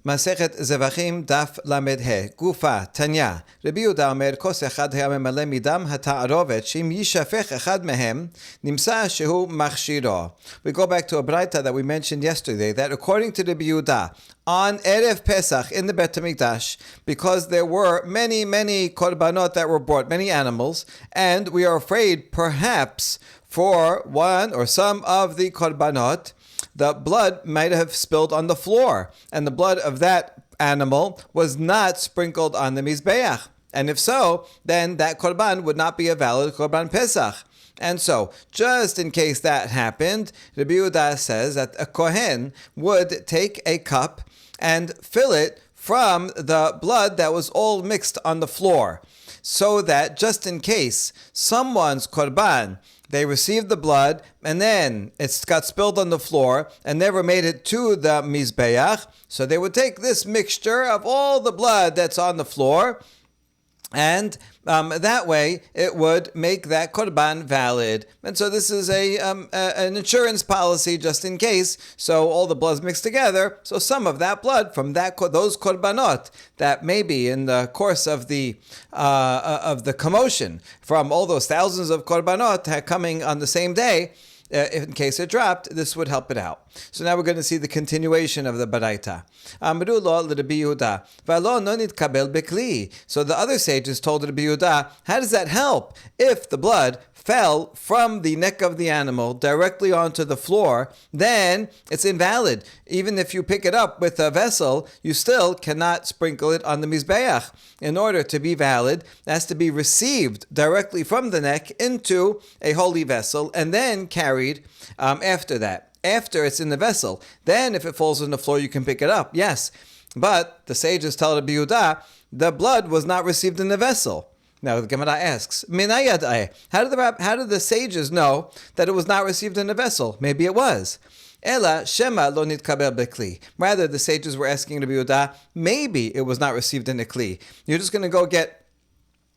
Masechet Zevaḥim Daf Lamed He Gufa Tanya Rabbi Yehuda Omer Kos Echad Haya Memale Midam HaTa'arovet Shim Yishafech Echad Mehem Nimsa Shehu Machshiro. We go back to a braita that we mentioned yesterday, that according to Rabbi Yehuda, on Erev Pesach in the Bet HaMikdash, because there were many korbanot that were brought, many animals, and we are afraid perhaps for one or some of the korbanot, the blood might have spilled on the floor, and the blood of that animal was not sprinkled on the Mizbeach. And if so, then that korban would not be a valid korban Pesach. And so, just in case that happened, Rabbi Yehuda says that a kohen would take a cup and fill it from the blood that was all mixed on the floor, so that just in case someone's korban, they received the blood, and then it got spilled on the floor and never made it to the Mizbeach. So they would take this mixture of all the blood that's on the floor, and that way it would make that korban valid. And so this is an insurance policy just in case. So all the blood's mixed together. So some of that blood from those korbanot that maybe in the course of the commotion from all those thousands of korbanot coming on the same day, in case it dropped, this would help it out. So now we're going to see the continuation of the baraita. Amru lo l'Rabbi Yehuda, v'lo no nitkabel bekli. So the other sages told Rabbi Yehuda, how does that help if the blood fell from the neck of the animal directly onto the floor? Then it's invalid. Even if you pick it up with a vessel, you still cannot sprinkle it on the Mizbeach. In order to be valid, it has to be received directly from the neck into a holy vessel and then carried after that. After it's in the vessel, then if it falls on the floor, you can pick it up. Yes, but the sages tell Rabbi Yehuda, the blood was not received in the vessel. Now the Gemara asks, how did the sages know that it was not received in the vessel? Maybe it was. Ela shema lo nitkabel bekli. Rather, the sages were asking Rabbi Yehuda, maybe it was not received in a kli. You're just going to go get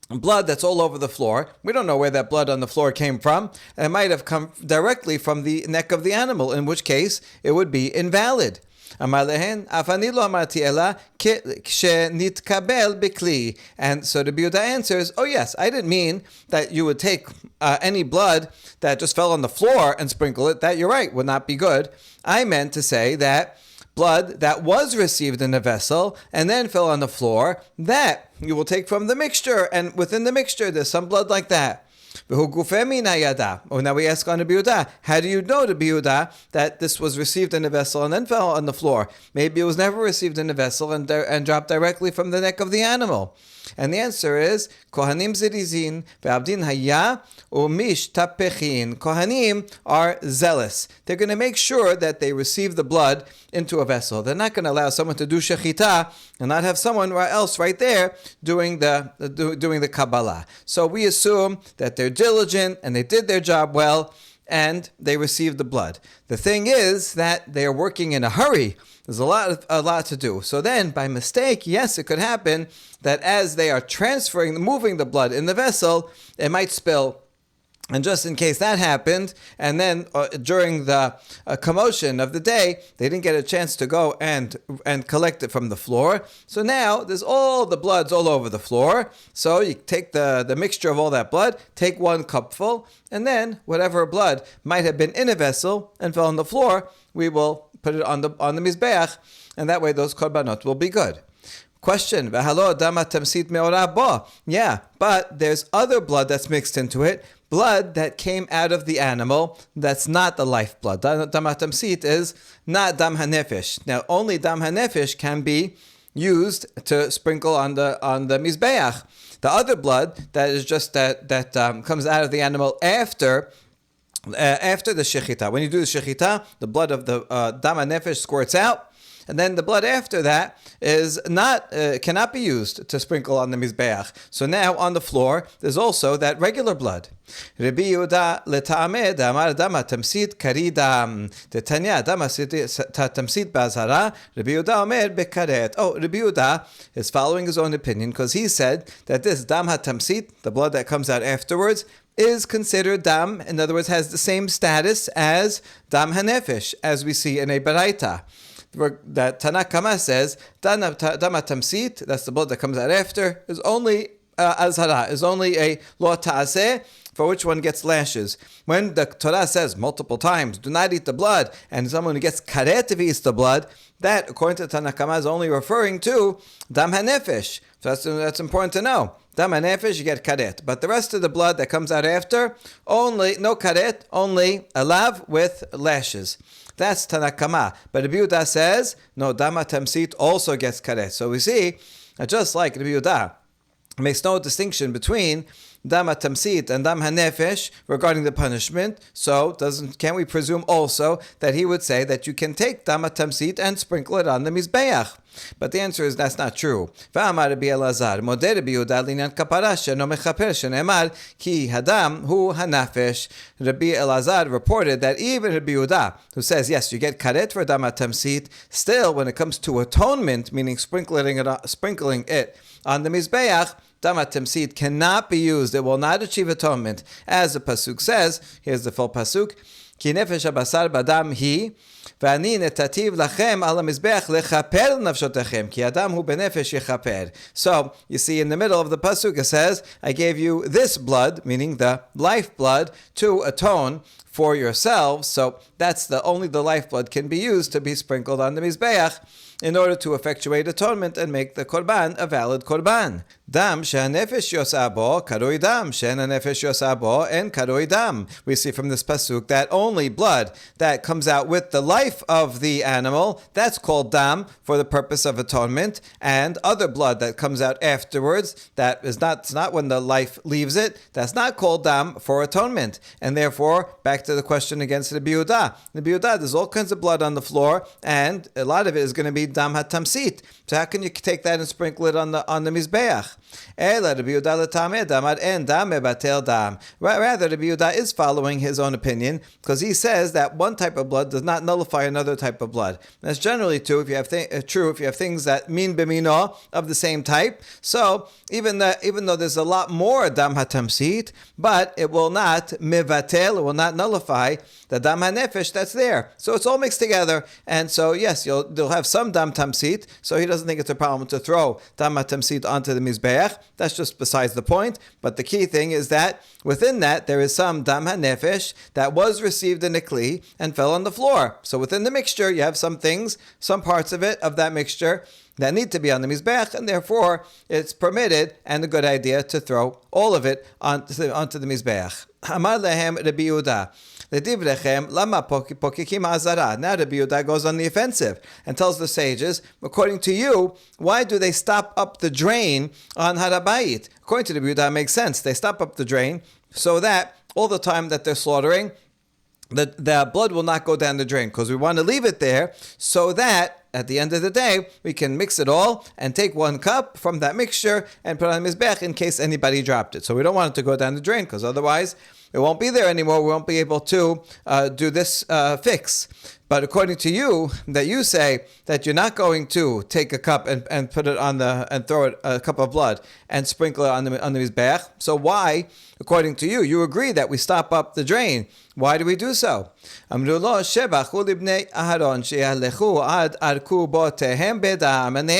blood that's all over the floor. We don't know where that blood on the floor came from. It might have come directly from the neck of the animal, in which case it would be invalid. Amar lehen, afani lo amarti ela nitkabel bekli. And so the Yehuda answers, oh yes, I didn't mean that you would take any blood that just fell on the floor and sprinkle it. That, you're right, would not be good. I meant to say that blood that was received in a vessel and then fell on the floor, that you will take from the mixture, and within the mixture there's some blood like that. Oh, now we ask on Rabbi Yehuda, how do you know, Rabbi Yehuda, that this was received in a vessel and then fell on the floor? Maybe it was never received in a vessel and dropped directly from the neck of the animal. And the answer is, Kohanim zirizin, ve'abdin haya, umish tapechin. Kohanim are zealous. They're going to make sure that they receive the blood into a vessel. They're not going to allow someone to do shechita and not have someone else right there doing the Kabbalah. So we assume that they're diligent and they did their job well and they received the blood. The thing is that they are working in a hurry. There's a lot to do. So then, by mistake, yes, it could happen that as they are moving the blood in the vessel, it might spill. And just in case that happened, and then during the commotion of the day, they didn't get a chance to go and collect it from the floor. So now there's all the blood's all over the floor. So you take the mixture of all that blood, take one cupful, and then whatever blood might have been in a vessel and fell on the floor, we will put it on the Mizbeach, and that way those korbanot will be good. Question, yeah, but there's other blood that's mixed into it, blood that came out of the animal that's not the lifeblood. Dam tamsit is not dam hanefesh. Now, only dam hanefesh can be used to sprinkle on the Mizbeach. The other blood that is just that comes out of the animal after the shechita. When you do the shechita, the blood of the dam hanefesh squirts out, and then the blood after that is cannot be used to sprinkle on the Mizbeach. So now on the floor, there's also that regular blood. Rabbi Yehuda leta'ameh da'amar dama tamsit karidam. Detanya dama tamsit ba'azara. Rabbi Yehuda omer bekaret. Oh, Rabbi Yehuda is following his own opinion because he said that this dam tamsit, the blood that comes out afterwards, is considered dam. In other words, has the same status as dam hanefesh, as we see in a baraita. that Tanna Kama says, Dama Tamsit, that's the blood that comes out after, is only azhara, is only a lo ta'aseh, for which one gets lashes. When the Torah says multiple times, do not eat the blood, and someone who gets karet if he eats the blood, that, according to Tanna Kama, is only referring to dam hanefesh. So that's important to know. Dam hanefesh, you get karet. But the rest of the blood that comes out after, only, no karet, only a lav with lashes. That's Tanna Kama. But Rabbi Yehuda says, no, dama tamsit also gets karet. So we see, just like Rabbi Yehuda, makes no distinction between dam tamsit and dam hanefesh regarding the punishment. So can we presume also that he would say that you can take dam tamsit and sprinkle it on the mizbeach? But the answer is that's not true. V'amar Rabbi Elazar, modeh Rabbi Yehuda linyan kapara sheno mechaper shenemar ki hadam hu hanafesh. Rabbi Elazar reported that even Rabbi Yehuda, who says yes, you get karet for dam tamsit, still when it comes to atonement, meaning sprinkling it on the mizbeach, dam tamsit cannot be used. It will not achieve atonement, as the pasuk says. Here's the full pasuk: Ki nefesh habasar badam hi, ve'ani netativ lachem al hamizbeach lechaper nafshotechem, ki adam hu benefesh yechaper. So you see, in the middle of the pasuk it says, "I gave you this blood," meaning the life blood, to atone for yourselves. So that's only the lifeblood can be used to be sprinkled on the mizbeach in order to effectuate atonement and make the korban a valid korban. Dam she'hanefesh yosabo karoi dam, she'en hanefesh yosabo and karoi dam. We see from this pasuk that only blood that comes out with the life of the animal, that's called dam for the purpose of atonement, and other blood that comes out afterwards, that is not when the life leaves it, that's not called dam for atonement. And therefore, back to the question against Rabbi Yehuda. Rabbi Yehuda, there's all kinds of blood on the floor, and a lot of it is going to be dam hatamsit. So how can you take that and sprinkle it on the mizbeach? Rather, Rabbi Yehuda is following his own opinion, because he says that one type of blood does not nullify another type of blood. And that's generally true if you have things that min b'mino of the same type. So even though there's a lot more dam hatamsit, but it will not mivatel, it will not nullify the dam hanefesh that's there. So it's all mixed together. And so yes, you'll have some dam tamsit. So he doesn't think it's a problem to throw dam tamsit onto the mizbeach. That's just besides the point. But the key thing is that within that there is some dam hanefesh that was received in a kli and fell on the floor. So within the mixture, you have some things, some parts of that mixture that need to be on the mizbeach, and therefore it's permitted and a good idea to throw all of it onto the mizbeach. Amar lehem Rabbi Yehuda, Ledivrechem lama pokikim azara. Now Rabbi Yehuda goes on the offensive and tells the sages, according to you, why do they stop up the drain on Harabayit? According to Rabbi Yehuda, it makes sense. They stop up the drain so that all the time that they're slaughtering, the blood will not go down the drain, because we want to leave it there so that at the end of the day, we can mix it all and take 1 cup from that mixture and put it on the mizbech in case anybody dropped it. So we don't want it to go down the drain, because otherwise it won't be there anymore. We won't be able to do this fix. But according to you, that you say that you're not going to take a cup and put it and throw it, a cup of blood and sprinkle it on the mizbech. So why, according to you agree that we stop up the drain? Why do we do so? And the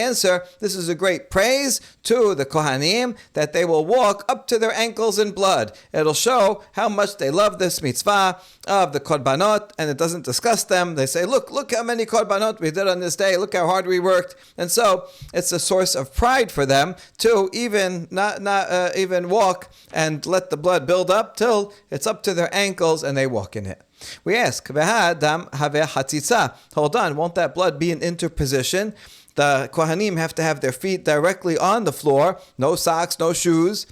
answer, this is a great praise to the Kohanim, that they will walk up to their ankles in blood. It'll show how much they love this mitzvah of the korbanot, and it doesn't disgust them. They say, look how many korbanot we did on this day, look how hard we worked. And so it's a source of pride for them to even not even walk and let the blood build up till it's up to their ankles and they walk in it. We ask, hold on, won't that blood be an interposition? The Kohanim have to have their feet directly on the floor, no socks, no shoes.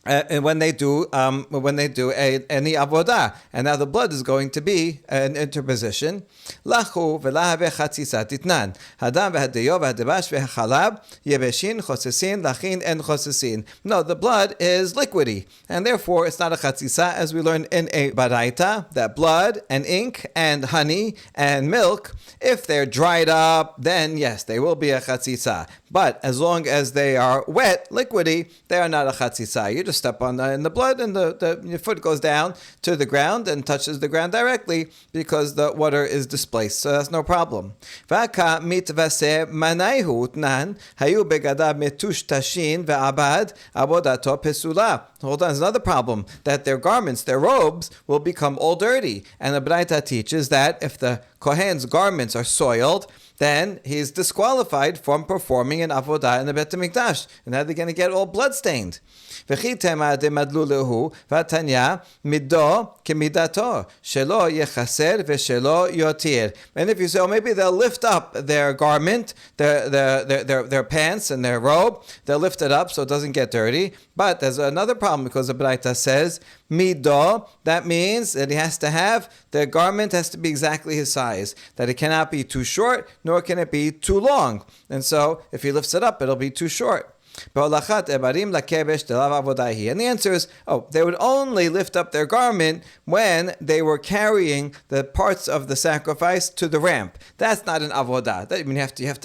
And when they do any avodah, and now the blood is going to be an interposition. Lachu v'lahave chatzisa titnan hadam v'hadeyo v'hadebash v'hachalab yebeshin chosesin lachin en chosesin. No, the blood is liquidy, and therefore it's not a chatzisa, as we learned in a baraita that blood and ink and honey and milk, if they're dried up, then yes, they will be a chatzisa. But as long as they are wet, liquidy, they are not a chatzisa. You're just step on in the blood, and your foot goes down to the ground and touches the ground directly because the water is displaced. So that's no problem. Hold on, there's another problem, that their garments, their robes, will become all dirty. And the Braita teaches that if the Kohen's garments are soiled, then he's disqualified from performing an avodah in the Bet HaMikdash. And now they're going to get all bloodstained. And if you say, oh, maybe they'll lift up their garment, their pants and their robe, they'll lift it up so it doesn't get dirty. But there's another problem, because the Braita says, mido, that means that the garment has to be exactly his size, that it cannot be too short, nor can it be too long. And so, if he lifts it up, it'll be too short. And the answer is, they would only lift up their garment when they were carrying the parts of the sacrifice to the ramp. That's not an avodah. That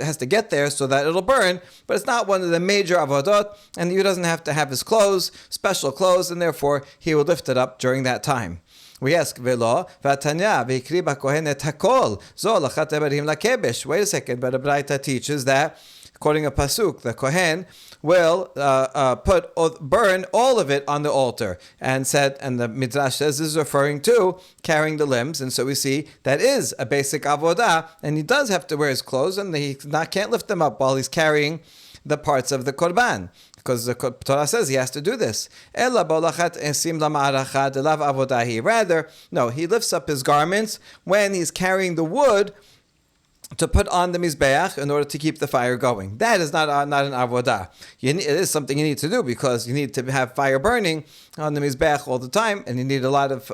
has to get there so that it'll burn, but it's not one of the major avodot, and he doesn't have to have his clothes, special clothes, and therefore he will lift it up during that time. We ask, Velo, Vatanya, Vikriba Kohen et Hakol, Zo lachat ebarim lakebesh. Wait a second, but the Braita teaches that, according to Pasuk, the Kohen will burn all of it on the altar, and the Midrash says this is referring to carrying the limbs, and so we see that is a basic avodah, and he does have to wear his clothes, and he can't lift them up while he's carrying the parts of the korban, because the Torah says he has to do this. Rather, no, he lifts up his garments when he's carrying the wood to put on the mizbeach in order to keep the fire going. That is not an avodah. It is something you need to do, because you need to have fire burning on the mizbeach all the time, and you need a lot of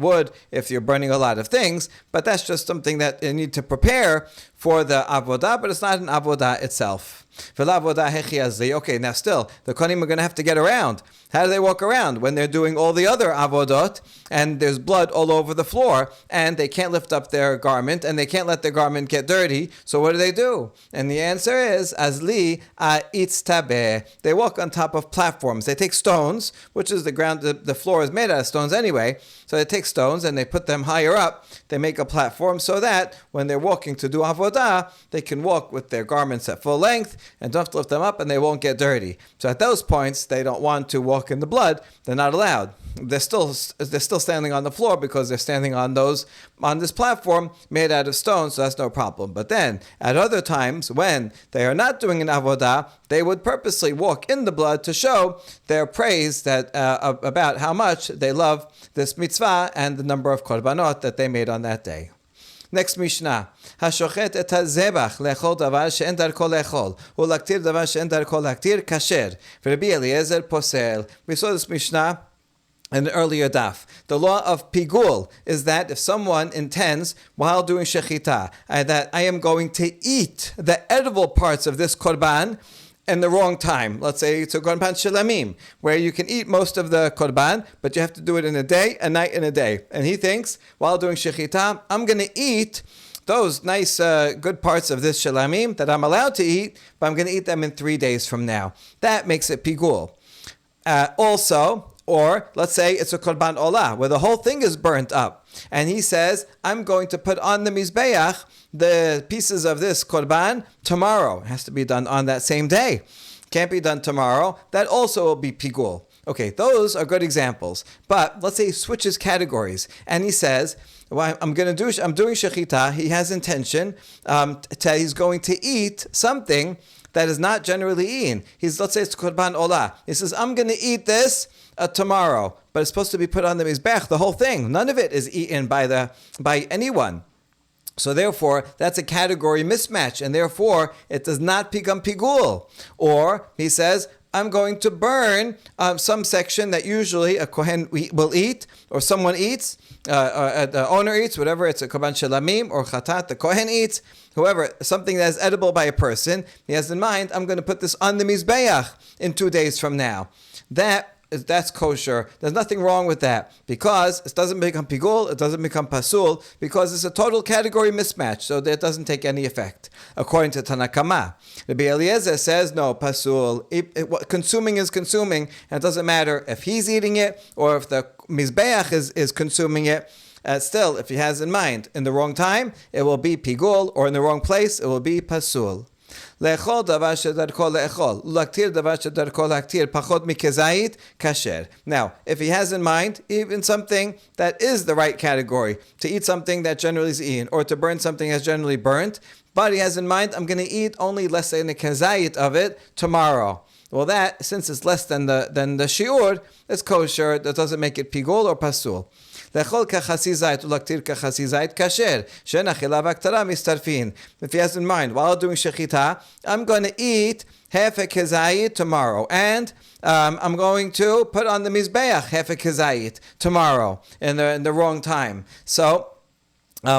wood if you're burning a lot of things. But that's just something that you need to prepare for the avodah, but it's not an avodah itself. Okay, now still, the Kohanim are going to have to get around. How do they walk around when they're doing all the other avodot, and there's blood all over the floor, and they can't lift up their garment, and they can't let their garment get dirty? So what do? And the answer is, Azli itztabeh. They walk on top of platforms. They take stones, which is the ground, the floor is made out of stones anyway, so they take stones and they put them higher up. They make a platform so that when they're walking to do avodah, they can walk with their garments at full length, and don't have to lift them up, and they won't get dirty. So at those points, they don't want to walk in the blood. They're not allowed. They're still standing on the floor, because they're standing on this platform made out of stone, so that's no problem. But then, at other times, when they are not doing an avodah, they would purposely walk in the blood to show their praise about how much they love this mitzvah and the number of korbanot that they made on that day. Next Mishnah. Hashochet et hazebach lechol davar she'en darko lechol ulaktir davar she'en darko laktir kasher. Rabbi Eliezer posel. We saw this Mishnah in the earlier daf. The law of pigul is that if someone intends while doing shechita that I am going to eat the edible parts of this korban in the wrong time. Let's say it's a korban shilamim, where you can eat most of the korban, but you have to do it in a day, a night, and a day. And he thinks, while doing shechita, I'm going to eat those nice, good parts of this shilamim that I'm allowed to eat, but I'm going to eat them in 3 days from now. That makes it pigul. Or let's say it's a korban olah, where the whole thing is burnt up. And he says, I'm going to put on the mizbeach the pieces of this korban tomorrow. It has to be done on that same day. Can't be done tomorrow. That also will be pigul. Okay, those are good examples. But let's say he switches categories, and he says, I'm doing shechita. He has intention. He's going to eat something that is not generally eaten. Let's say it's korban olah. He says, I'm going to eat this tomorrow, but it's supposed to be put on the mizbech, the whole thing. None of it is eaten by anyone. So therefore, that's a category mismatch, and therefore, it does not become pigul. Or, he says, I'm going to burn some section that usually a kohen will eat, or someone eats, or the owner eats, whatever, it's a korban shalamim, or chatat, the kohen eats, whoever, something that is edible by a person. He has in mind, I'm going to put this on the mizbeach in 2 days from now. That that's kosher. There's nothing wrong with that because it doesn't become pigul, it doesn't become pasul, because it's a total category mismatch, so that doesn't take any effect. According to Tanakama, Rabbi Eliezer says no, pasul. Consuming is consuming, and it doesn't matter if he's eating it or if the mizbeach is consuming it. Still, if he has in mind in the wrong time, it will be pigul, or in the wrong place, it will be pasul. Le'echol davar shedarko le'echol, u'laktir davar shedarko laktir, pachot mikezait, kasher. Now, if he has in mind even something that is the right category, to eat something that generally is eaten, or to burn something that's generally burnt, but he has in mind, I'm going to eat only less than a kezait of it tomorrow. Well, that, since it's less than the shiur, it's kosher. That doesn't make it pigul or pasul. Lechol kachasi zayit ulaktir kachasi zayit kasher. She'en achilav aktara mistarfin. If he has in mind, while doing shechita, I'm going to eat half a kezayit tomorrow, and I'm going to put on the mizbeach half a kezayit tomorrow in the wrong time. So,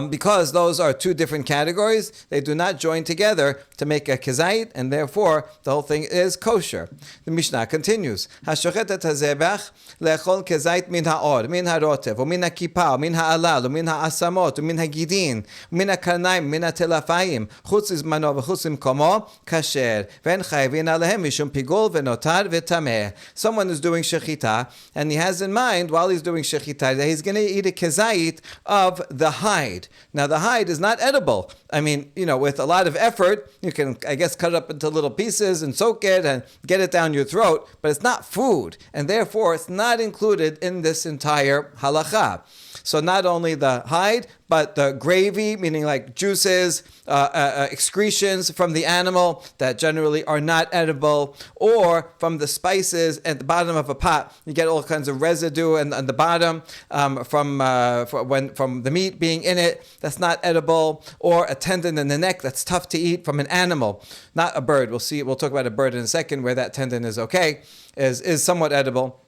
because those are two different categories, they do not join together to make a kezait, and therefore the whole thing is kosher. The Mishnah continues: Hashochet et hazebach le'echol kezait min ha'or, min ha'rotev, u'min ha'kipa, u'min ha'alal, u'min ha'asamot, u'min ha'gidin, u'min ha'karnaim, u'min ha'telafayim, chutz izmano v'chutz imkomo, kasher, v'en chayvin alehem mishum pigul v'notar v'tameh. Someone is doing shechita, and he has in mind, while he's doing shechita, that he's going to eat a kezait of the hide. Now, the hide is not edible. I mean, with a lot of effort, you can, I guess, cut it up into little pieces and soak it and get it down your throat, but it's not food, and therefore it's not included in this entire halacha. So not only the hide, but the gravy, meaning like juices, excretions from the animal that generally are not edible, or from the spices at the bottom of a pot. You get all kinds of residue on the bottom from the meat being in it that's not edible, or a tendon in the neck that's tough to eat from an animal, not a bird. We'll talk about a bird in a second where that tendon is okay, is somewhat edible.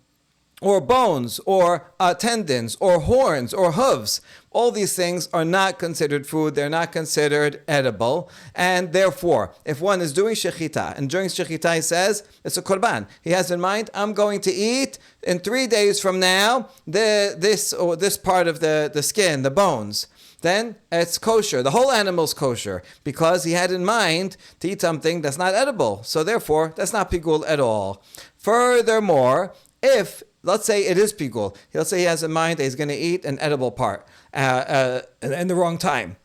Or bones, or tendons, or horns, or hooves. All these things are not considered food. They're not considered edible. And therefore, if one is doing shechita, and during shechita he says, it's a korban. He has in mind, I'm going to eat in 3 days from now, this part of the skin, the bones. Then it's kosher. The whole animal's kosher, because he had in mind to eat something that's not edible. So therefore, that's not pigul at all. Furthermore, if let's say it is pigul. Let's say he has in mind that he's going to eat an edible part in the wrong time.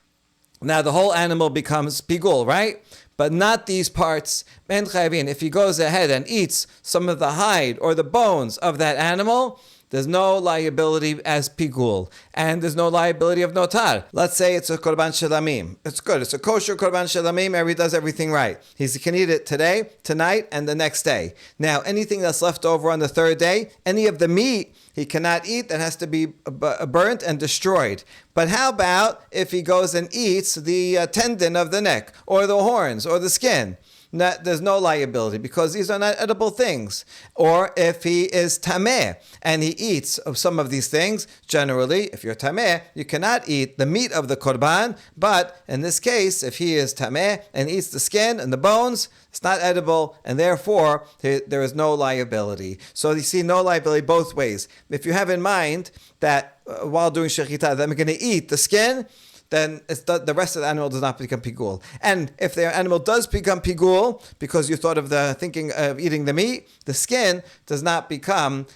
Now the whole animal becomes pigul, right? But not these parts. If he goes ahead and eats some of the hide or the bones of that animal, there's no liability as pigul, and there's no liability of notar. Let's say it's a korban shelamim. It's good. It's a kosher korban shelamim. He does everything right. He can eat it today, tonight, and the next day. Now, anything that's left over on the third day, any of the meat he cannot eat, that has to be burnt and destroyed. But how about if he goes and eats the tendon of the neck, or the horns, or the skin? There's no liability, because these are not edible things. Or if he is tameh and he eats of some of these things, generally, if you're tameh, you cannot eat the meat of the korban. But in this case, if he is tameh and eats the skin and the bones, it's not edible, and therefore there is no liability. So you see no liability both ways. If you have in mind that while doing shechita, that I'm going to eat the skin, then the rest of the animal does not become pigul. And if the animal does become pigul, because you thought of the thinking of eating the meat, the skin does not become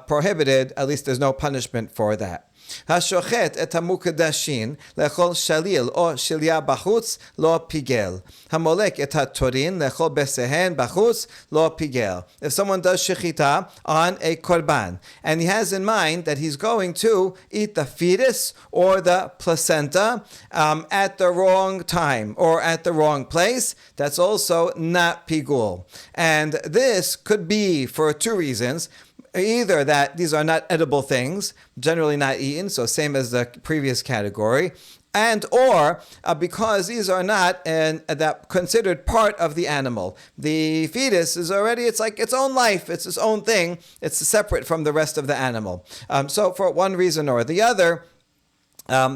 prohibited. At least there's no punishment for that. השוחט את המוקדשים לאכול שליל או שליה בחוץ לא פיגל. המולק את התורין לאכול בשיהן בחוץ לא פיגל. If someone does shechita on a korban, and he has in mind that he's going to eat the fetus or the placenta at the wrong time or at the wrong place, that's also not pigul. And this could be for two reasons. Either that these are not edible things, generally not eaten, so same as the previous category, and or because these are not that considered part of the animal. The fetus is already, it's like its own life, it's its own thing, it's separate from the rest of the animal. So for one reason or the other,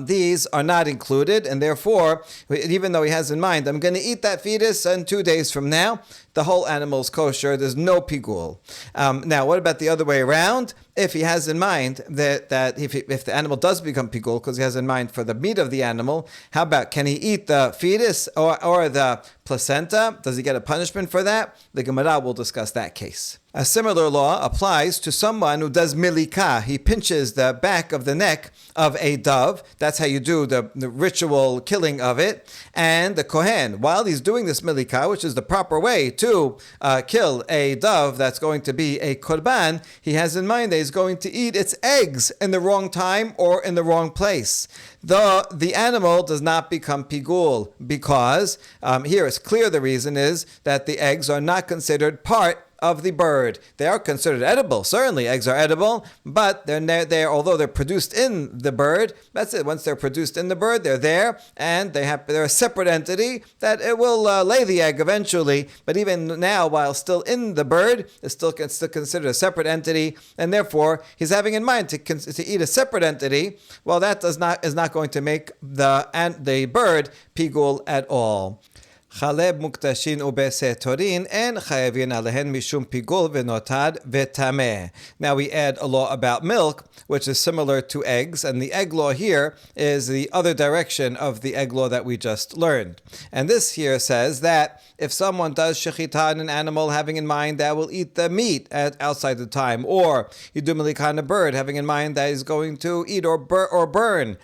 these are not included, and therefore, even though he has in mind, I'm going to eat that fetus in 2 days from now, the whole animal is kosher. There's no pigul. Now, what about the other way around? If he has in mind that if the animal does become pigul, because he has in mind for the meat of the animal, how about, can he eat the fetus or the placenta? Does he get a punishment for that? The Gemara will discuss that case. A similar law applies to someone who does milika. He pinches the back of the neck of a dove. That's how you do the ritual killing of it. And the Kohen, while he's doing this milika, which is the proper way to kill a dove that's going to be a korban, he has in mind that he's going to eat its eggs in the wrong time or in the wrong place. The animal does not become pigul because here it's clear the reason is that the eggs are not considered part of the bird. They are considered edible. Certainly, eggs are edible, but they're although they're produced in the bird, that's it. Once they're produced in the bird, they're there, and they're a separate entity that it will lay the egg eventually. But even now, while still in the bird, it's still considered a separate entity, and therefore he's having in mind to eat a separate entity. Well, that is not going to make the bird pigul at all. חלב מוקדשים ובסתורין אין חייבים עליהן משום פיגול ונותד וטמא. Now we add a law about milk, which is similar to eggs, and the egg law here is the other direction of the egg law that we just learned. And this here says that if someone does shechita on an animal having in mind that will eat the meat outside the time, or you do milika on a bird having in mind that he's going to eat or burn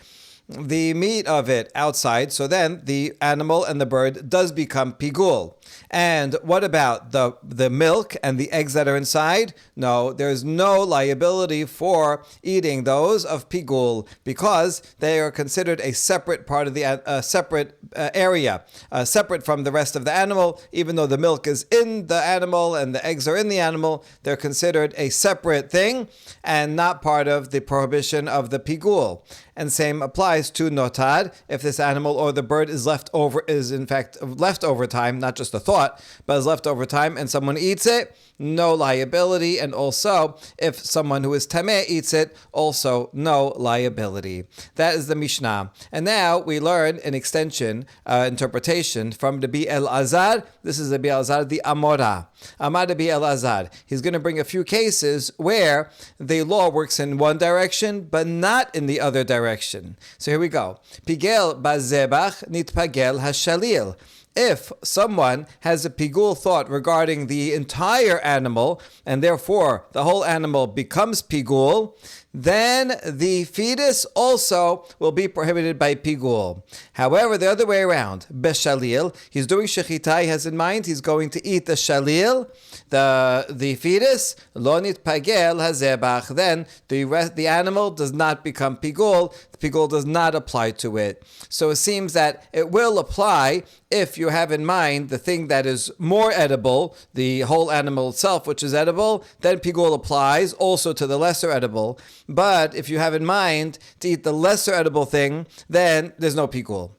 the meat of it outside, so then the animal and the bird does become pigul. And what about the milk and the eggs that are inside? No, there's no liability for eating those of pigul because they are considered a separate part of the separate area, separate from the rest of the animal. Even though the milk is in the animal and the eggs are in the animal, they're considered a separate thing and not part of the prohibition of the pigul. And same applies to notad. If this animal or the bird is in fact left over time, not just a thought, but is left over time, and someone eats it, no liability. And also, if someone who is tameh eats it, also no liability. That is the Mishnah. And now we learn an extension, interpretation from Rabbi Elazar. This is Rabbi Elazar the Amora. Amar Rabbi Elazar. He's going to bring a few cases where the law works in one direction, but not in the other direction. So here we go. Pigel bazebach nitpagel hashalil. If someone has a pigul thought regarding the entire animal, and therefore the whole animal becomes pigul, then the fetus also will be prohibited by pigul. However, the other way around, beshalil, he's doing shechita, he has in mind he's going to eat the shalil, the fetus, lo nitpagel hazebach, then the animal does not become pigul, the pigul does not apply to it. So it seems that it will apply if you have in mind the thing that is more edible, the whole animal itself, which is edible, then pigul applies also to the lesser edible. But if you have in mind to eat the lesser edible thing, then there's no pigul.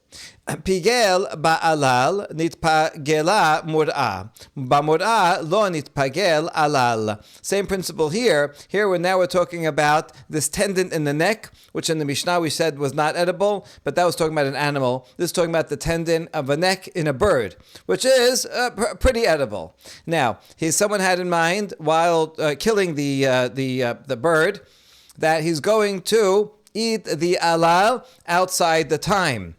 Pigel ba'alal nitpagela mur'a. Ba'mur'a lo nitpagel alal. Same principle here. Here we're talking about this tendon in the neck, which in the Mishnah we said was not edible, but that was talking about an animal. This is talking about the tendon of a neck in a bird, which is pretty edible. Now, someone had in mind while killing the bird that he's going to eat the alal outside the time.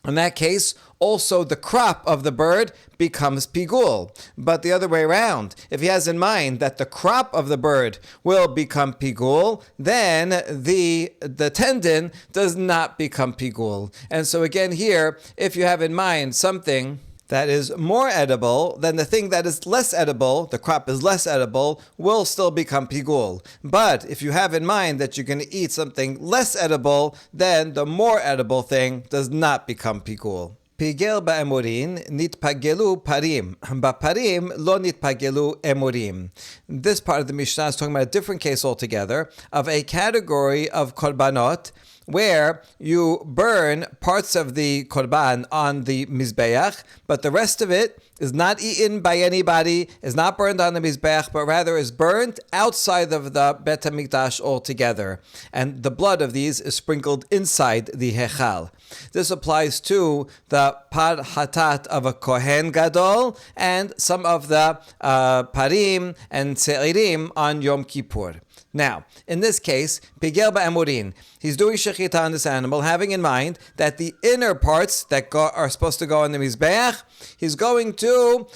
In that case, also the crop of the bird becomes pigul. But the other way around, if he has in mind that the crop of the bird will become pigul, then the tendon does not become pigul. And so again here, if you have in mind something that is more edible, then the thing that is less edible, the crop is less edible, will still become pigul. But if you have in mind that you're going to eat something less edible, then the more edible thing does not become pigul. Pigel ba'emurin nitpagelu parim. Ba'parim lo nitpagelu emurim. This part of the Mishnah is talking about a different case altogether of a category of korbanot where you burn parts of the korban on the mizbeach, but the rest of it is not eaten by anybody, is not burned on the mizbeach, but rather is burned outside of the Bet HaMikdash altogether. And the blood of these is sprinkled inside the hechal. This applies to the par hatat of a kohen gadol and some of the parim and seirim on Yom Kippur. Now, in this case, pigel ba'amurin, he's doing shechita on this animal, having in mind that the inner parts that are supposed to go on the mizbeach, he's going to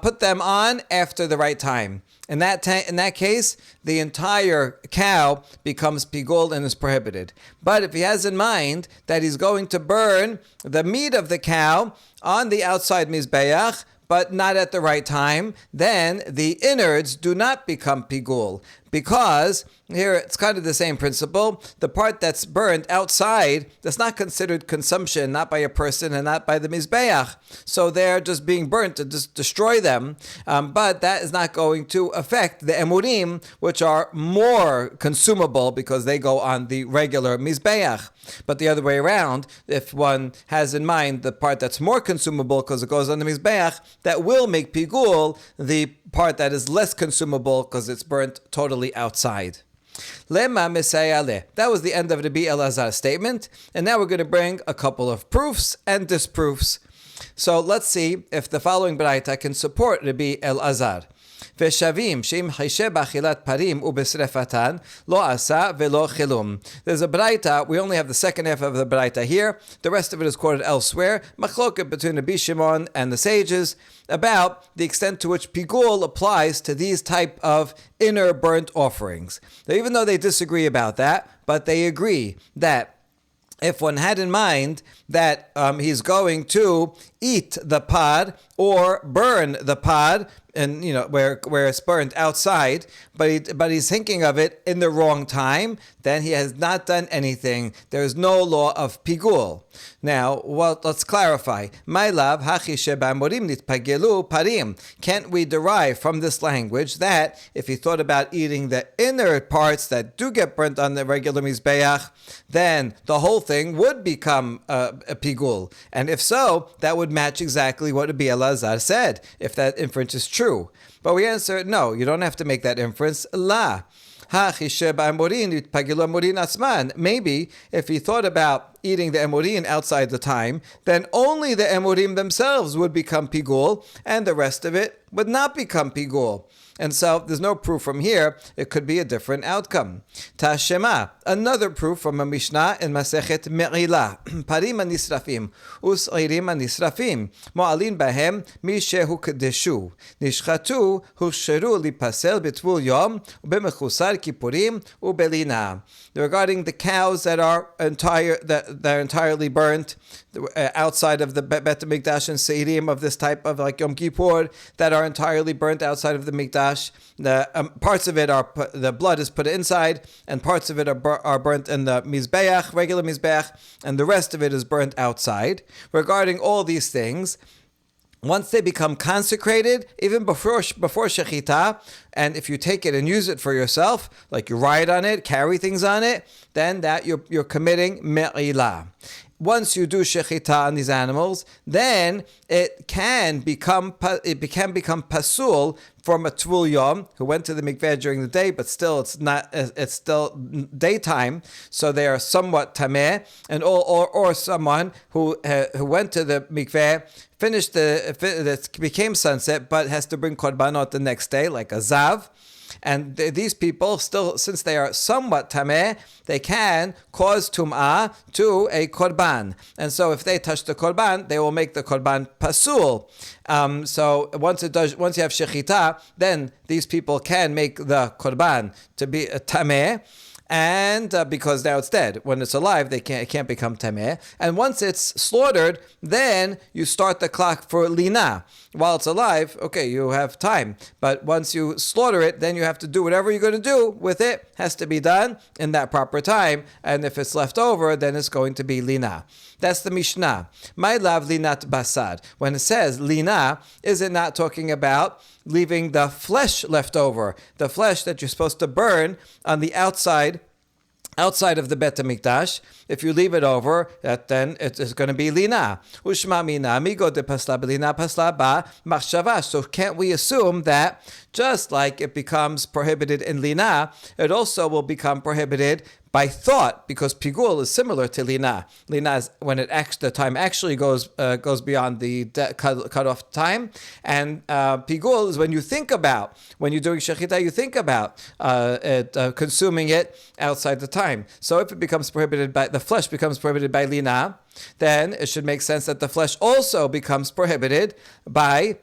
put them on after the right time. In that case, the entire cow becomes pigul and is prohibited. But if he has in mind that he's going to burn the meat of the cow on the outside mizbeach, but not at the right time, then the innards do not become pigul. Because here it's kind of the same principle. The part that's burned outside, that's not considered consumption, not by a person and not by the mizbeach. So they're just being burnt to just destroy them. But that is not going to affect the emurim, which are more consumable because they go on the regular mizbeach. But the other way around, if one has in mind the part that's more consumable because it goes on the mizbeach, that will make pigul the part that is less consumable because it's burnt totally outside. Lema Mesayale. That was the end of Rabbi Elazar's statement, and now we're going to bring a couple of proofs and disproofs. So let's see if the following Baraita can support Rabbi Elazar. ושווים שאם חישה באכילת פרים ובשרפתן לא עשה ולא חילום. There's a Baraita, we only have the second half of the Baraita here, the rest of it is quoted elsewhere, machloket between Rabbi Shimon and the sages, about the extent to which pigul applies to these type of inner burnt offerings. Now, even though they disagree about that, but they agree that if one had in mind that he's going to eat the pod or burn the pod, and where it's burned outside, but he's thinking of it in the wrong time, then he has not done anything. There is no law of pigul. Now, let's clarify. My love, can't we derive from this language that if he thought about eating the inner parts that do get burnt on the regular mizbeach, then the whole thing would become a pigul? And if so, that would match exactly what Rabbi Elazar said, if that inference is true. But we answer, no, you don't have to make that inference. La. Maybe if he thought about eating the emurim outside the time, then only the emurim themselves would become pigul, and the rest of it would not become pigul. And so there's no proof from here. It could be a different outcome. Tashema, another proof from a Mishnah in Masechet Me'ilah. Parim anisrafim, us'irim anisrafim, mo'alin bahem mi shehu kedeshu, nishchatu hushru lipasel betvul yom, ubemechusar kippurim ubelina. Regarding the cows that are entirely burnt outside of the Bet HaMikdash and seirim of this type of like Yom Kippur that are entirely burnt outside of the Mikdash. The parts of it the blood is put inside, and parts of it are burnt in the mizbeach, regular mizbeach, and the rest of it is burnt outside. Regarding all these things, once they become consecrated, even before shechita, and if you take it and use it for yourself, like you ride on it, carry things on it, then that you're committing me'ilah. Once you do shechita on these animals, then it can become pasul from a tvul yom who went to the mikveh during the day, but still it's still daytime, so they are somewhat tameh, and or someone who went to the mikveh, it became sunset, but has to bring korbanot the next day, like a zav. And these people still, since they are somewhat tameh, they can cause tum'ah to a korban. And so if they touch the korban, they will make the korban pasul. So once you have shechita, then these people can make the korban to be a tameh. And because now it's dead. When it's alive, it can't become tameh. And once it's slaughtered, then you start the clock for lina. While it's alive, okay, you have time. But once you slaughter it, then you have to do whatever you're going to do with it. Has to be done in that proper time. And if it's left over, then it's going to be lina. That's the Mishnah. My love linat basad. When it says lina, is it not talking about leaving the flesh left over? The flesh that you're supposed to burn on the outside outside of the Bet HaMikdash, if you leave it over, then it is going to be lina. Ushma mina migo de pasla belina pasla ba machshava. So can't we assume that just like it becomes prohibited in lina, it also will become prohibited by thought, because pigul is similar to lina. Lina is when the time actually goes beyond the cut-off time, and pigul is when you think about, when you're doing shechita, you think about consuming it outside the time. So if it becomes prohibited by, the flesh becomes prohibited by lina, then it should make sense that the flesh also becomes prohibited by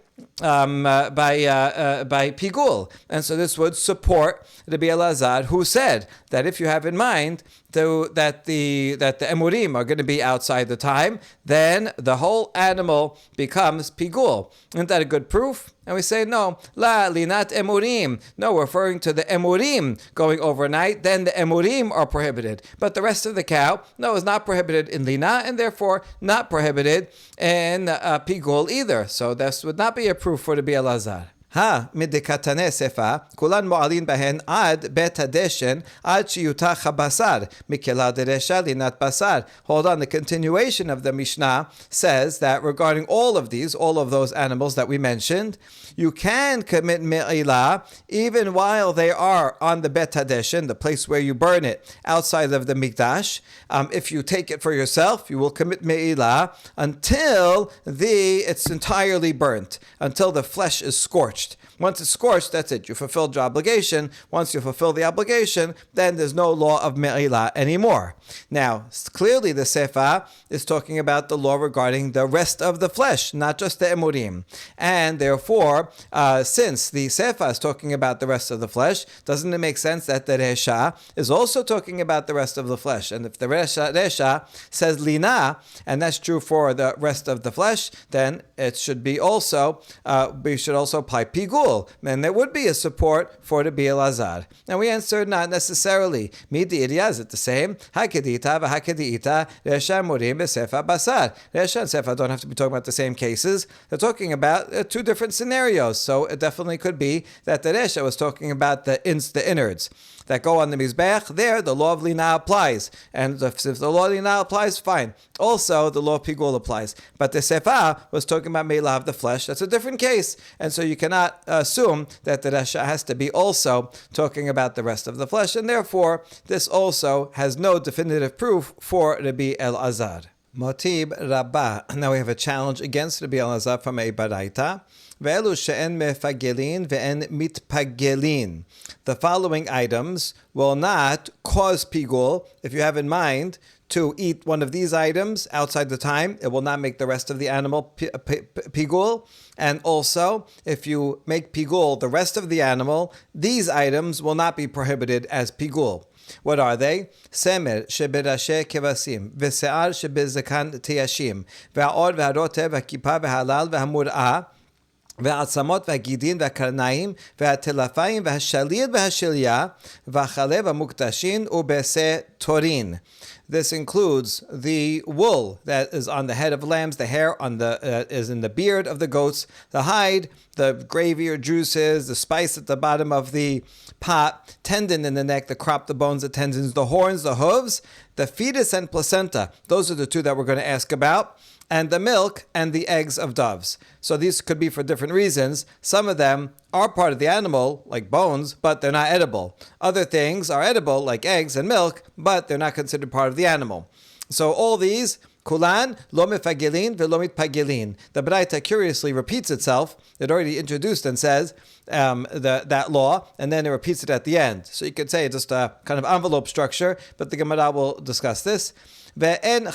pigul, and so this would support Rabbi Elazar, who said that if you have in mind that the emurim are going to be outside the time, then the whole animal becomes pigul. Isn't that a good proof? And we say no, la linat emurim. No, referring to the emurim going overnight, then the emurim are prohibited. But the rest of the cow, no, is not prohibited in lina, and therefore not prohibited in pigul either. So this would not be a proof for the Elazar. מדקתני ספה, כולן מועלין בהן עד בית הדשן, עד שיותח הבשר, מקלה דרשע לינת בשר. Hold on, the continuation of the Mishnah says that regarding all of those animals that we mentioned, you can commit me'ilah even while they are on the Bet HaDeshen, the place where you burn it, outside of the Mikdash. If you take it for yourself, you will commit me'ilah until it's entirely burnt, until the flesh is scorched. Once it's scorched, that's it. You fulfilled your obligation. Once you fulfill the obligation, then there's no law of me'ilah anymore. Now, clearly the Sefa is talking about the law regarding the rest of the flesh, not just the emurim. And therefore, since the Sefa is talking about the rest of the flesh, doesn't it make sense that the Resha is also talking about the rest of the flesh? And if the Resha says lina, and that's true for the rest of the flesh, then it should be also, we should also apply pigul. And there would be a support for the Elazar. And we answered not necessarily. Midi is it the same? Hakedita v'hakedita resha murim b'sefa basar. Resha and sefa don't have to be talking about the same cases. They're talking about two different scenarios. So it definitely could be that the resha was talking about the innards that go on the mizbech. There, the law of lina applies, and if the law of lina applies, fine. Also, the law of pigul applies. But the sefa was talking about me'ilah of the flesh. That's a different case, and so you cannot assume that the resha has to be also talking about the rest of the flesh, and therefore this also has no definitive proof for Rabbi Elazar. Motib Rabbah. Now we have a challenge against Rabbi Elazar from a baraita. Ve'elu she'en mefagelin ve'en mitpagelin. The following items will not cause pigul. If you have in mind to eat one of these items outside the time, it will not make the rest of the animal pigul. And also, if you make pigul the rest of the animal, these items will not be prohibited as pigul. What are they? Semer sheberashe kevasim, v'se'ar shebezakan tiyashim, v'ha'or v'harotev v'hakipa v'halal v'hamur'ah, והעצמות והגידים והקרניים והטלפיים והשליד והשליה והחלב המוקדשים ובעשה תורין. This includes the wool that is on the head of lambs, the hair on the is in the beard of the goats, the hide, the gravy or juices, the spice at the bottom of the pot, tendon in the neck, the crop, the bones, the tendons, the horns, the hooves, the fetus and placenta. Those are the two that we're going to ask about. And the milk and the eggs of doves. So these could be for different reasons. Some of them are part of the animal, like bones, but they're not edible. Other things are edible, like eggs and milk, but they're not considered part of the animal. So all these, kulan, lo mefagelin ve'lo mitpagelin. The Braita curiously repeats itself. It already introduced and says that law, and then it repeats it at the end. So you could say just a kind of envelope structure, but the Gemara will discuss this. And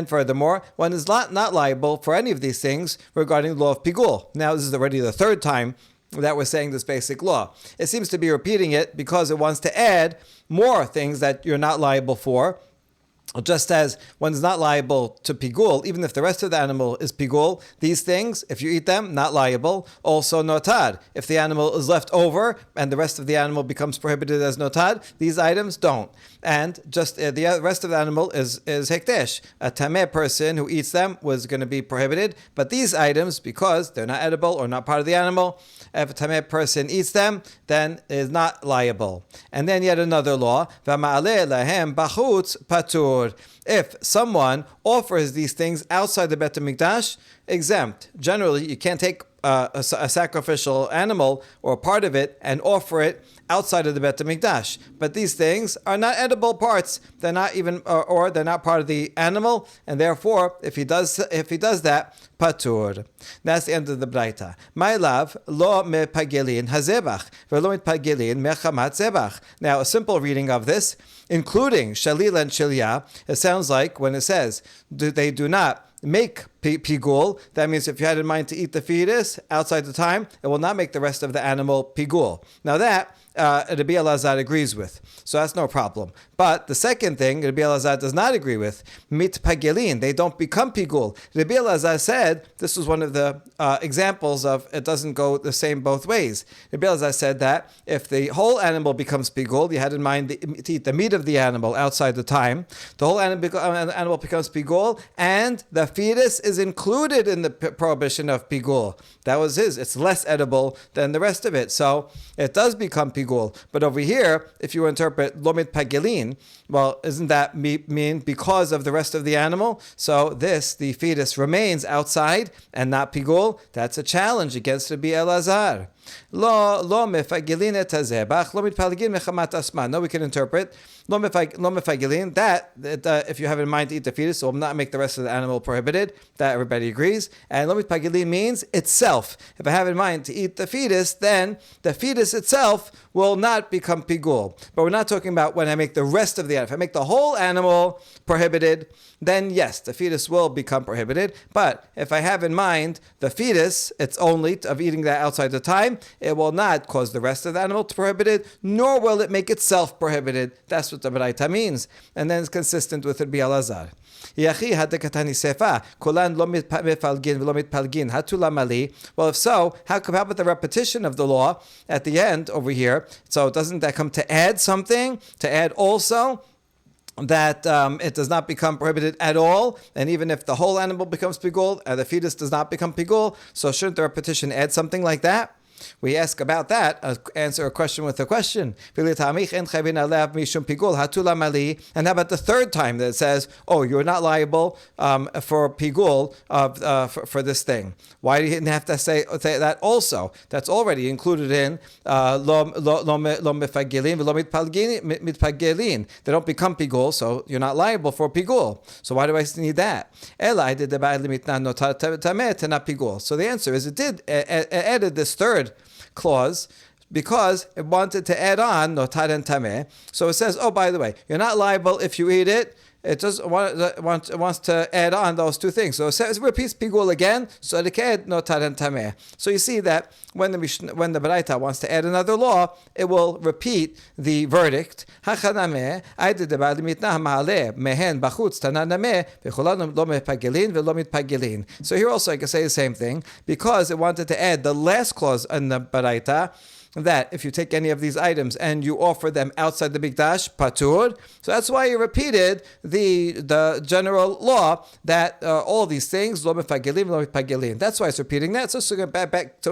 furthermore, one is not liable for any of these things regarding the law of pigul. Now, this is already the third time that we're saying this basic law. It seems to be repeating it because it wants to add more things that you're not liable for. Just as one is not liable to pigul, even if the rest of the animal is pigul, these things, if you eat them, not liable. Also notad. If the animal is left over and the rest of the animal becomes prohibited as notad, these items don't. And just the rest of the animal is hekdesh. A tameh person who eats them was going to be prohibited, but these items, because they're not edible or not part of the animal, if a tameh person eats them, then is not liable. And then yet another law, v'ma'aleh lahem bachutz patur. If someone offers these things outside the Bet HaMikdash, exempt. Generally, you can't take a sacrificial animal or a part of it and offer it outside of the Bet HaMikdash. But these things are not edible parts. They're not even, or they're not part of the animal, and therefore, if he does that, patur. That's the end of the Braita. My love, lo mepagelin hazebach, velo mitpagelin mechamat zebach. Now, a simple reading of this, including shalil and shilya, it sounds like when it says they do not make pigul, that means if you had in mind to eat the fetus outside the time, it will not make the rest of the animal pigul. Now that Rabbi Elazar agrees with, so that's no problem. But the second thing Rabbi Elazar does not agree with, mitpagelin, they don't become pigul. Rabbi Elazar said, this was one of the examples of it doesn't go the same both ways. Rabbi Elazar said that if the whole animal becomes pigul, you had in mind to eat the meat of the animal outside the time, the whole animal becomes pigul, and the fetus is included in the prohibition of pigul. That was his. It's less edible than the rest of it. So it does become pigul. But over here, if you interpret lomit pagelin, well, isn't that mean because of the rest of the animal? So the fetus remains outside and not pigul. That's a challenge against Rabbi Elazar. Lo mefagilin et hazebach, lo mitpalgin mechamat asman. No, we can interpret lo mefagilin that if you have in mind to eat the fetus, it will not make the rest of the animal prohibited. That everybody agrees. And lo mitpagilin means itself. If I have in mind to eat the fetus, then the fetus itself will not become pigul. But we're not talking about when I make the rest of the animal. If I make the whole animal prohibited, then yes, the fetus will become prohibited. But if I have in mind the fetus, it's only of eating that outside the time, it will not cause the rest of the animal to be prohibited, nor will it make itself prohibited. That's what the Baraita means. And then it's consistent with Rabbi Elazar. Well, if so, how about the repetition of the law at the end over here? So doesn't that come to add something? To add also that it does not become prohibited at all, and even if the whole animal becomes pigul, the fetus does not become pigul, so shouldn't the repetition add something like that? We ask about that, answer a question with a question. And how about the third time that it says, oh, you're not liable for pigul for this thing? Why do you have to say that also? That's already included in lo mefagilin v'lo mitpagelin. They don't become pigul, so you're not liable for pigul. So why do I need that? So the answer is it did added this third clause because it wanted to add on notad and tameh. So it says, oh, by the way, you're not liable if you eat it. It just wants to add on those two things. So it repeats pigul again, so it can add notad and tameh. So you see that when the Baraita wants to add another law, it will repeat the verdict. So here also I can say the same thing, because it wanted to add the last clause in the Baraita, that if you take any of these items and you offer them outside the Mikdash, patur. So that's why you repeated the general law that all these things, lo mefagilin, lo mitpagilin. That's why it's repeating that, so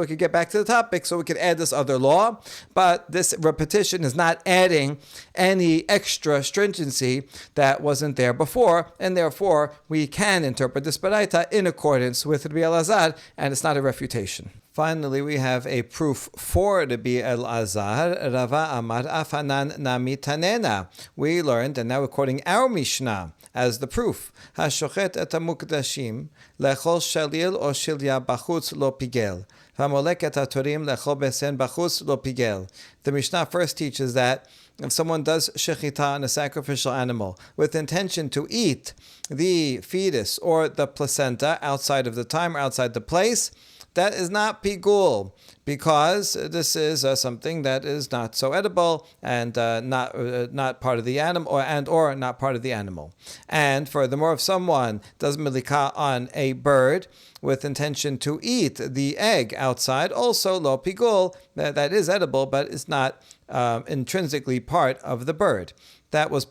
we can get back to the topic, so we can add this other law. But this repetition is not adding any extra stringency that wasn't there before, and therefore we can interpret this Baraita in accordance with Rabbi Elazar, and it's not a refutation. Finally, we have a proof for Rabbi Elazar. Rava Amar Afanan Nami Tanena. We learned, and now we're quoting our Mishnah as the proof. Hashochet et hamukdashim lechol shalil o shilya bachutz lo pigel. V'amolek et hatorim lechol besen bachutz lo pigel. The Mishnah first teaches that if someone does shechita on a sacrificial animal with intention to eat the fetus or the placenta outside of the time or outside the place, that is not pigul, because this is something that is not so edible and not part of the animal, or not part of the animal. And furthermore, if someone does milika on a bird with intention to eat the egg outside, also lo pigul, that is edible, but it's not intrinsically part of the bird. That was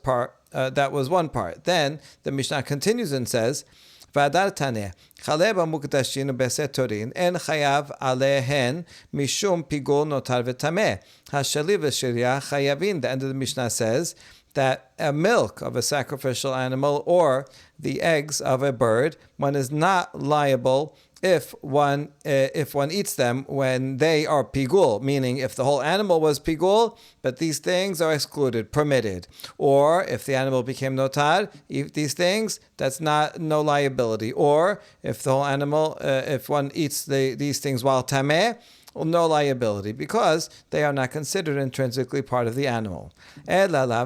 one part. Then the Mishnah continues and says, V'adar Chaleb HaMukdashin Ubesetorin En Chayav Alehen Mishum Pigul Notar V'Tameh HaShaliv V'Shirya Chayavin. The end of the Mishnah says that a milk of a sacrificial animal or the eggs of a bird, one is not liable if one eats them when they are pigul, meaning if the whole animal was pigul, but these things are excluded, permitted. Or if the animal became notar, eat these things, that's no liability. Or if the whole animal, if one eats these things while tameh, no liability, because they are not considered intrinsically part of the animal.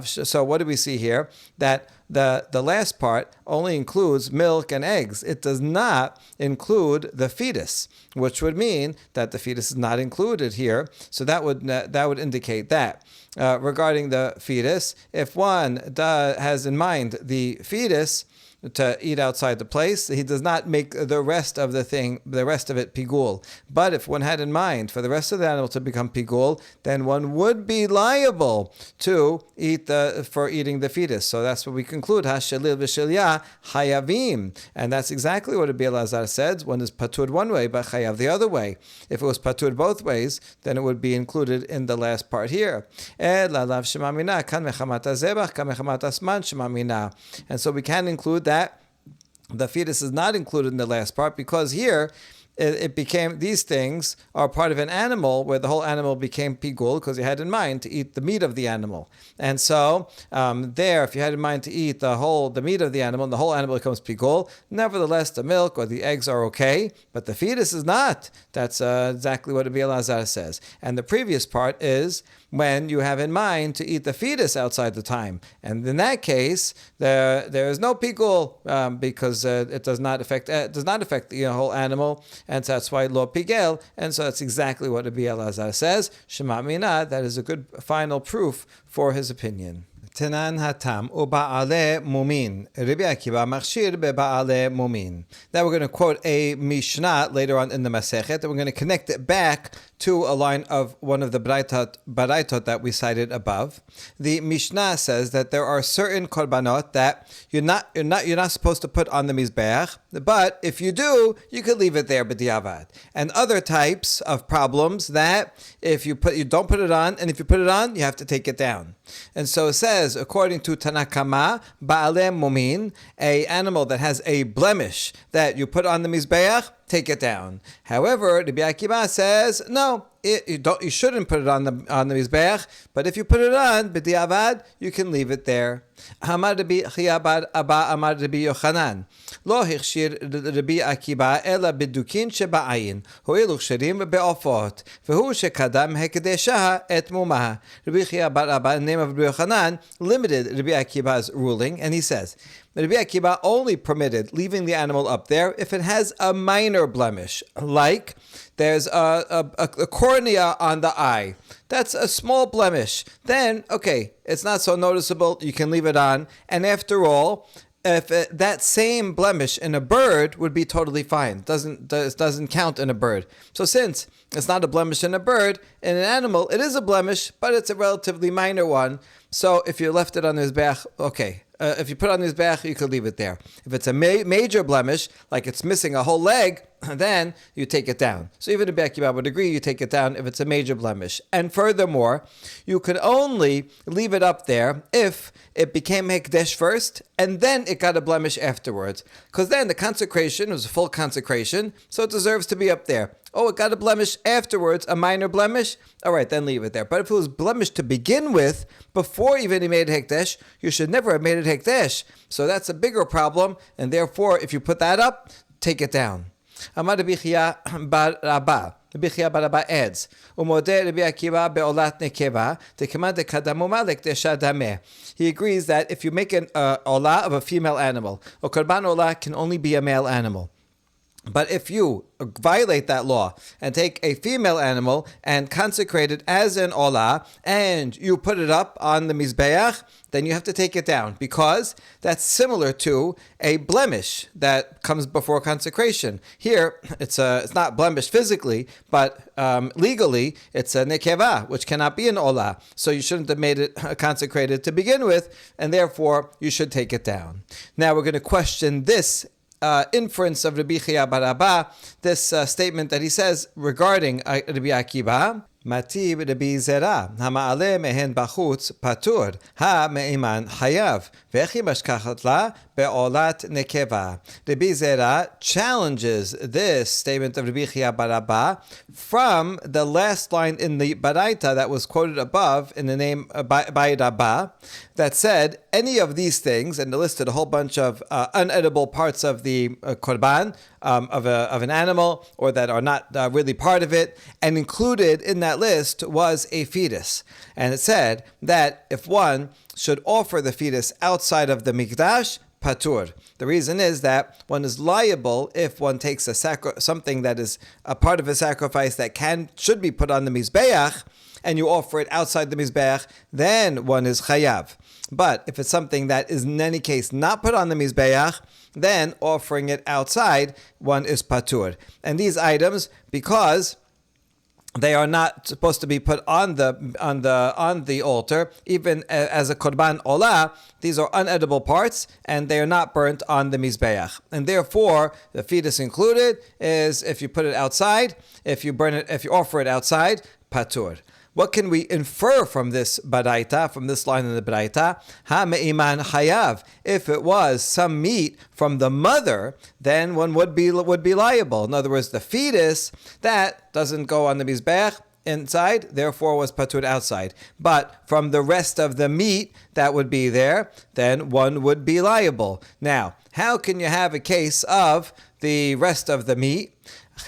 So what do we see here? That the last part only includes milk and eggs. It does not include the fetus, which would mean that the fetus is not included here. So that would indicate that. Regarding the fetus, if one has in mind the fetus to eat outside the place, he does not make the rest of it pigul. But if one had in mind for the rest of the animal to become pigul, then one would be liable to for eating the fetus. So that's what we conclude. Hashalil v'shilya hayavim, and that's exactly what Rabbi Elazar said. One is patur one way, but chayav the other way. If it was patur both ways, then it would be included in the last part here. And so we can include that the fetus is not included in the last part, because here it became, these things are part of an animal where the whole animal became pigul because you had in mind to eat the meat of the animal. And so if you had in mind to eat the meat of the animal, and the whole animal becomes pigul, nevertheless the milk or the eggs are okay, but the fetus is not. That's exactly what Rabbi Elazar says. And the previous part is when you have in mind to eat the fetus outside the time. And in that case, there is no pigul because it does not affect the whole animal, and so that's why lo pigel. And so that's exactly what Rabbi Elazar says. Shema mina, that is a good final proof for his opinion. Tenan hatam uba'ale mumin. Rabbi Akiva machshir be'ba'ale mumin. Now we're going to quote a Mishnah later on in the Masechet, and we're going to connect it back to a line of one of the Baraitot that we cited above. The Mishnah says that there are certain korbanot that you're not supposed to put on the mizbeach, but if you do, you could leave it there b'diavad. And other types of problems that you don't put it on, and if you put it on, you have to take it down. And so it says, according to Tanakama, ba'ale mumin, a animal that has a blemish that you put on the mizbeach, take it down. However, Rabbi Akiva says, no, you shouldn't put it on the mizbeach, but if you put it on b'diavad, you can leave it there. Amar Rabbi Chia bar Abba Amar Rabbi Yochanan, lo hichshir Rabbi Akiva ela b'dukin sheba'ayin, ho'ilu chshirim be'ofot, v'hu shekadam hekdeshaha et mumaha. Rabbi Chia bar Abba, in the name of Rabbi Yochanan, limited Rabbi Akiva's ruling, and he says, Rabbi Akiva only permitted leaving the animal up there if it has a minor blemish, like there's a cornea on the eye. That's a small blemish. Then, okay, it's not so noticeable, you can leave it on. And after all, if that same blemish in a bird would be totally fine. It doesn't count in a bird. So since it's not a blemish in a bird, in an animal, it is a blemish, but it's a relatively minor one. So if you left it on his back, okay. If you put it on his back, you could leave it there. If it's a major blemish, like it's missing a whole leg, then you take it down. So even Rabbi Akiva would agree you take it down if it's a major blemish. And furthermore, you could only leave it up there if it became hekdesh first, and then it got a blemish afterwards. Because then the consecration was a full consecration, so it deserves to be up there. Oh, it got a blemish afterwards, a minor blemish? All right, then leave it there. But if it was blemished to begin with, before even he made it hekdesh, you should never have made it hekdesh. So that's a bigger problem, and therefore, if you put that up, take it down. Amar Rabbi Chia bar Abba. Rabbi Chia bar Abba adds, Umodeh Rabbi Akiva be'olat nekeva, tekema dekadamuma lekdesha dameh. He agrees that if you make an olah of a female animal, a korban olah can only be a male animal. But if you violate that law and take a female animal and consecrate it as an olah, and you put it up on the mizbeach, then you have to take it down, because that's similar to a blemish that comes before consecration. Here, it's not blemish physically, but legally, it's a nekeva, which cannot be an olah. So you shouldn't have made it consecrated to begin with, and therefore you should take it down. Now we're going to question this inference of Rabbi Chia bar Abba, this statement that he says regarding Rabbi Akiva. Matib Rabbi Zera, hama'ale mehen bachutz patur, ha-me'iman hayav, ve'chi mashkachat la be'olat nekeva. Rabbi Zera challenges this statement of Rabbi Chia bar Abba from the last line in the Baraita that was quoted above in the name Bayit Abba, that said, any of these things, and listed a whole bunch of unedible parts of the korban, of an animal, or that are not really part of it, and included in that list was a fetus. And it said that if one should offer the fetus outside of the mikdash, patur. The reason is that one is liable if one takes something that is a part of a sacrifice that should be put on the mizbeach, and you offer it outside the mizbeach, then one is chayav. But if it's something that is in any case not put on the mizbeach, then offering it outside, one is patur. And these items, because they are not supposed to be put on the altar, even as a korban olah, these are unedible parts, and they are not burnt on the mizbeach. And therefore, the fetus included is if you put it outside, if you offer it outside, patur. What can we infer from this baraita, from this line in the baraita? Ha me'iman hayav. If it was some meat from the mother, then one would be liable. In other words, the fetus, that doesn't go on the mizbeach inside, therefore was patur outside. But from the rest of the meat that would be there, then one would be liable. Now, how can you have a case of the rest of the meat? Of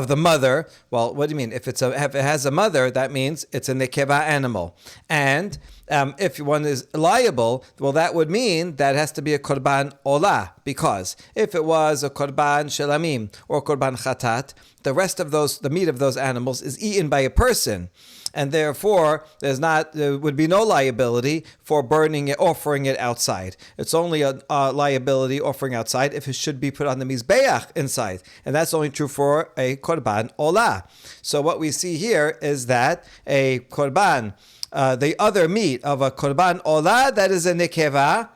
the mother. Well, what do you mean? If it has a mother, that means it's a nekeva animal. And if one is liable, well, that would mean that it has to be a korban olah, because if it was a korban shelamim or korban chatat, the rest of the meat of those animals is eaten by a person. And therefore, there would be no liability for offering it outside. It's only a liability offering outside if it should be put on the mizbeach inside. And that's only true for a korban olah. So what we see here is that a korban, the other meat of a korban olah that is a nekeva,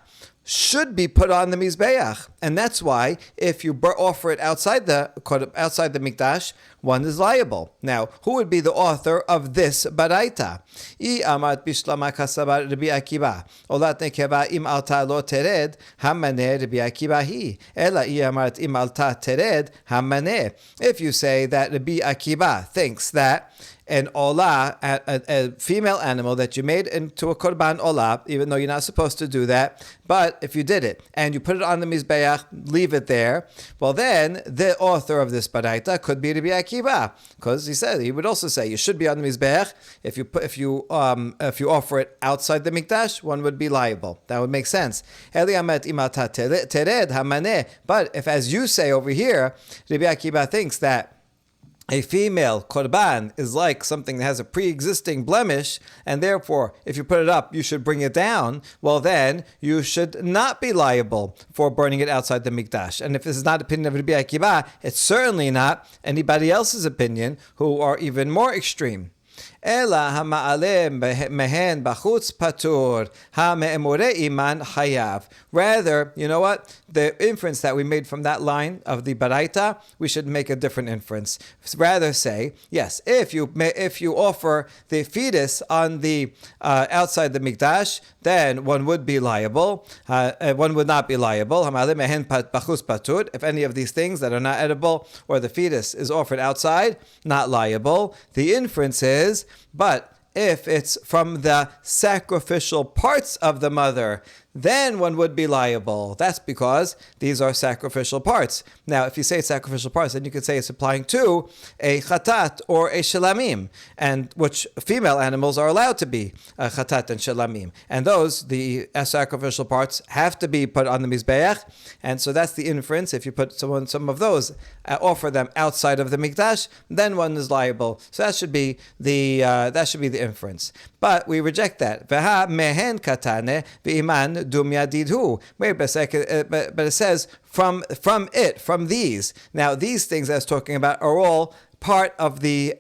should be put on the mizbeach, and that's why if you offer it outside the mikdash, one is liable. Now, who would be the author of this baraita? I amat bishlama kasabar Rabbi Akiva olat nekeva im alta lo tered hamane Rabbi Akiva hi ela I amat im alta tered hamane. If you say that Rabbi Akiva thinks that an olah, a female animal that you made into a korban olah, even though you're not supposed to do that, but if you did it and you put it on the mizbeach, leave it there, well then the author of this baraita could be Rabbi Akiva, because he would also say you should be on the mizbeach. If you offer it outside the mikdash, one would be liable. That would make sense. But if, as you say over here, Rabbi Akiva thinks that a female korban is like something that has a pre-existing blemish, and therefore, if you put it up, you should bring it down, well then, you should not be liable for burning it outside the mikdash. And if this is not the opinion of Rabbi Akiva, it's certainly not anybody else's opinion who are even more extreme. Ela hama'alem mehen bachutz patur ha'me'emore iman hayav. Rather, you know what? The inference that we made from that line of the baraita, we should make a different inference. Rather say, yes, if you offer the fetus on the outside the mikdash, then one would be liable. One would not be liable. Hama'alem mehen bachutz patur. If any of these things that are not edible or the fetus is offered outside, not liable. The inference is, but if it's from the sacrificial parts of the mother, then one would be liable. That's because these are sacrificial parts. Now, if you say sacrificial parts, then you could say it's applying to a chatat or a shalamim, and which female animals are allowed to be chatat and shalamim. And those, the sacrificial parts, have to be put on the mizbeach, and so that's the inference. If you put some of those, offer them outside of the mikdash, then one is liable. So that should be the inference. But we reject that. Veha mehen katane v'iman dum yadidhu. But it says from these. Now these things I was talking about are all part of the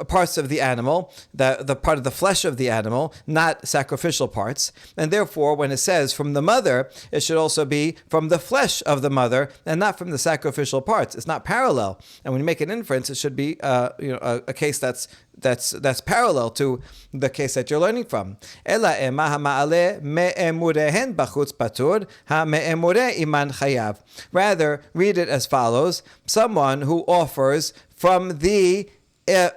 parts of the animal, the part of the flesh of the animal, not sacrificial parts. And therefore, when it says from the mother, it should also be from the flesh of the mother and not from the sacrificial parts. It's not parallel. And when you make an inference, it should be a case that's parallel to the case that you're learning from. Rather, read it as follows: someone who offers from the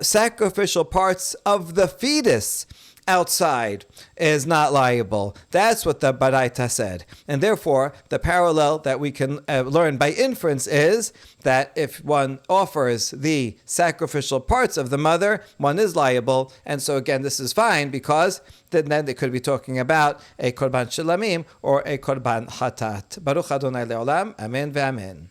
sacrificial parts of the fetus outside is not liable. That's what the Baraita said. And therefore, the parallel that we can learn by inference is that if one offers the sacrificial parts of the mother, one is liable. And so again, this is fine because then they could be talking about a korban shalamim or a korban hatat. Baruch Adonai le'olam. Amen ve'amen.